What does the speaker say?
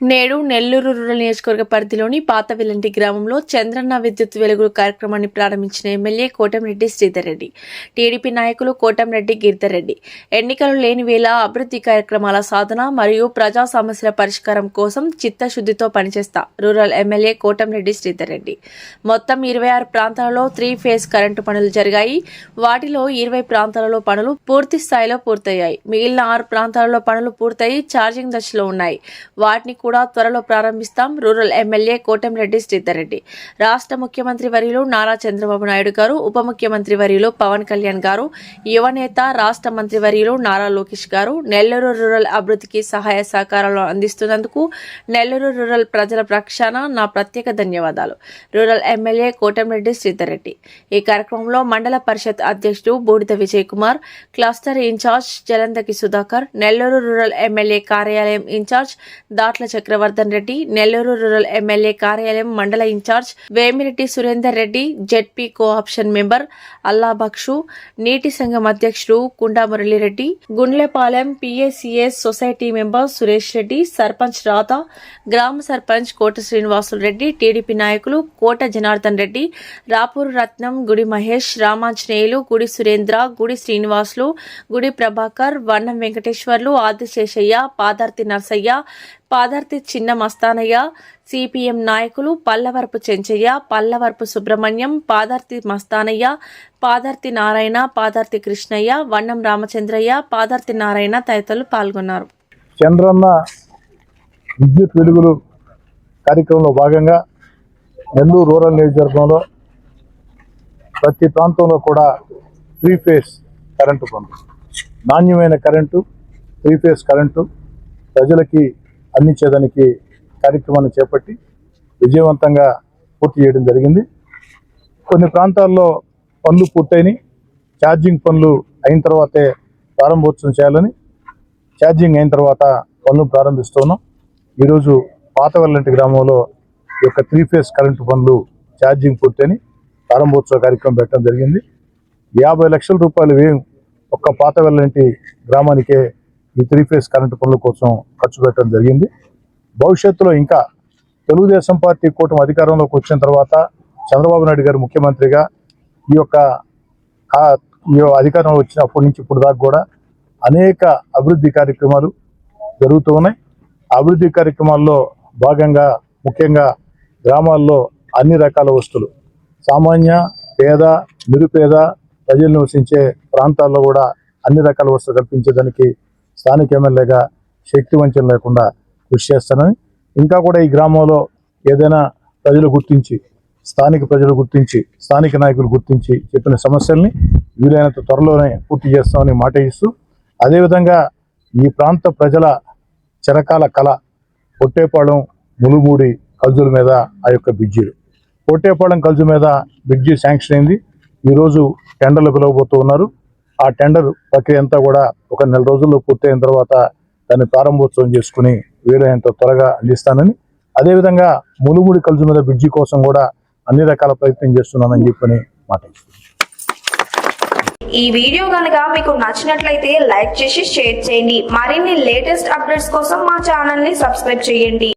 నేడు నెల్లూరు రూరల్ నియోజకవర్గ పరిధిలోని పాత వెల్లంటి గ్రామంలో చంద్రన్న విద్యుత్ వెలుగులు కార్యక్రమాన్ని ప్రారంభించిన ఎమ్మెల్యే కోటంరెడ్డి శ్రీధర్ రెడ్డి, టీడీపీ నాయకులు కోటంరెడ్డి గిరిధర్ రెడ్డి. ఎన్నికలు లేని వేళ అభివృద్ధి కార్యక్రమాల సాధన మరియు ప్రజా సమస్యల పరిష్కారం కోసం చిత్తశుద్ధితో పనిచేస్తా రూరల్ ఎమ్మెల్యే కోటంరెడ్డి శ్రీధర్ రెడ్డి. మొత్తం 26 ప్రాంతాలలో 3 ఫేజ్ కరెంటు పనులు జరిగాయి. వాటిలో 20 ప్రాంతాలలో పనులు పూర్తి స్థాయిలో పూర్తయ్యాయి. మిగిలిన 6 ప్రాంతాలలో పనులు పూర్తయి ఛార్జింగ్ దశలో ఉన్నాయి. వాటిని కూడా త్వరలో ప్రారంభిస్తాం. Rural MLA Kotamreddy Sridhar Reddy. రాష్ట్ర ముఖ్యమంత్రి వర్యులు నారా చంద్రబాబు నాయుడు గారు, ఉప ముఖ్యమంత్రి వర్యులు పవన్ కళ్యాణ్ గారు, యువనేత రాష్ట్ర మంత్రి వర్యులు నారా లోకేష్ గారు నెల్లూరు రూరల్ అభివృద్ధికి సహాయ సహకారాలు అందిస్తున్నందుకు నెల్లూరు రూరల్ ప్రజల పక్షాన నా ప్రత్యేక ధన్యవాదాలు. Rural MLA Kotamreddy Sridhar Reddy. ఈ కార్యక్రమంలో మండల పరిషత్ అధ్యక్షుడు Boodida Vijay Kumar, cluster in-charge Jalandaki Sudhakar, Nellore rural MLA కార్యాలయం in-charge Datla Chakravardhan Reddy, Nellore rural MLA కార్యాలయం మండల in-charge Vemireddy Surender Reddy, ZP co-option member Allabakshu, నీటి సంఘం అధ్యక్షుడు Kunda Muralireddy, Gundlapalem PACS society member Suresh Reddy, sarpanch Radha, గ్రామ సర్పంచ్ కోట శ్రీనివాసులు రెడ్డి, టీడీపీ నాయకులు కోట జనార్దన్ రెడ్డి, రాపూరు రత్నం, గుడి మహేష్, రామాంజనేయులు, గుడి సురేంద్ర, గుడి శ్రీనివాసులు, గుడి ప్రభాకర్, వన్నం వెంకటేశ్వర్లు, ఆదిశేషయ్య, పాదార్తి నర్సయ్య, పాదార్తి చిన్న మస్తానయ్య, సిపిఎం నాయకులు పల్లవరపు చెంచయ్య, పల్లవరపు సుబ్రహ్మణ్యం, పాదార్తి మస్తానయ్య, పాదార్తి నారాయణ, పాదార్తి కృష్ణయ్య, వన్నం రామచంద్రయ్య, పాదార్తి నారాయణ తదితరులు పాల్గొన్నారు. చంద్రన్న విద్యుత్ వెలుగులు కార్యక్రమంలో భాగంగా నెల్లూరు రూరల్ నియోజకవర్గంలో ప్రతి ప్రాంతంలో కూడా 3 ఫేజ్ కరెంటు పనులు, నాణ్యమైన కరెంటు, 3 ఫేజ్ కరెంటు ప్రజలకి అందించేదానికి కార్యక్రమాన్ని చేపట్టి విజయవంతంగా పూర్తి చేయడం జరిగింది. కొన్ని ప్రాంతాల్లో పనులు పూర్తయినాయి. ఛార్జింగ్ పనులు అయిన తర్వాతే ప్రారంభోత్సవం చేయాలని ఛార్జింగ్ అయిన తర్వాత పనులు ప్రారంభిస్తున్నాం. ఈరోజు పాత వెల్లంటి గ్రామంలో ఈ యొక్క 3 ఫేజ్ కరెంటు పనులు ఛార్జింగ్ పూర్తయినాయి. ప్రారంభోత్సవ కార్యక్రమం పెట్టడం జరిగింది. 50 లక్షల రూపాయలు వ్యయం ఒక్క పాత వెల్లంటి గ్రామానికే ఈ 3 ఫేజ్ కరెంటు పనుల కోసం ఖర్చు పెట్టడం జరిగింది. భవిష్యత్తులో ఇంకా తెలుగుదేశం పార్టీ కూటమి అధికారంలోకి వచ్చిన తర్వాత చంద్రబాబు నాయుడు గారు ముఖ్యమంత్రిగా ఈ అధికారంలో వచ్చినప్పటి నుంచి ఇప్పుడు దాకా కూడా అనేక అభివృద్ధి కార్యక్రమాలు జరుగుతూ ఉన్నాయి. అభివృద్ధి కార్యక్రమాల్లో భాగంగా ముఖ్యంగా గ్రామాల్లో అన్ని రకాల వస్తువులు, సామాన్య, పేద, నిరుపేద ప్రజలు నివసించే ప్రాంతాల్లో కూడా అన్ని రకాల వస్తువులు కల్పించేదానికి స్థానిక ఎమ్మెల్యేగా శక్తి వంచన లేకుండా కృషి చేస్తానని, ఇంకా కూడా ఈ గ్రామంలో ఏదైనా ప్రజలు గుర్తించి, స్థానిక ప్రజలు గుర్తించి, స్థానిక నాయకులు గుర్తించి చెప్పిన సమస్యల్ని వీలైనంత త్వరలోనే పూర్తి చేస్తామని మాట ఇస్తూ, అదేవిధంగా ఈ ప్రాంత ప్రజల చిరకాల కళ పొట్టేపాళెం ములుమూడి కల్జుల మీద ఆ యొక్క బ్రిడ్జీలు, పొట్టేపాళెం కల్జు మీద బ్రిడ్జి శాంక్షన్ అయింది. ఈరోజు టెండర్లు పిలవబోతూ ఉన్నారు. ఆ టెండర్ ప్రక్రియ అంతా కూడా ఒక 1 నెల రోజుల్లో పూర్తయిన తర్వాత దాన్ని ప్రారంభోత్సవం చేసుకుని వీలైనంత త్వరగా అందిస్తానని, అదేవిధంగా ములుముడి కల్జు మీద బ్రిడ్జి కోసం కూడా అన్ని రకాల ప్రయత్నం చేస్తున్నానని చెప్పని మాట ఇస్తున్నాను. ఈ వీడియో కనుక మీకు నచ్చినట్లయితే లైక్ చేసి షేర్ చేయండి. మరిన్ని లేటెస్ట్ అప్డేట్స్ కోసం మా ఛానల్ ని సబ్స్క్రైబ్ చేయండి.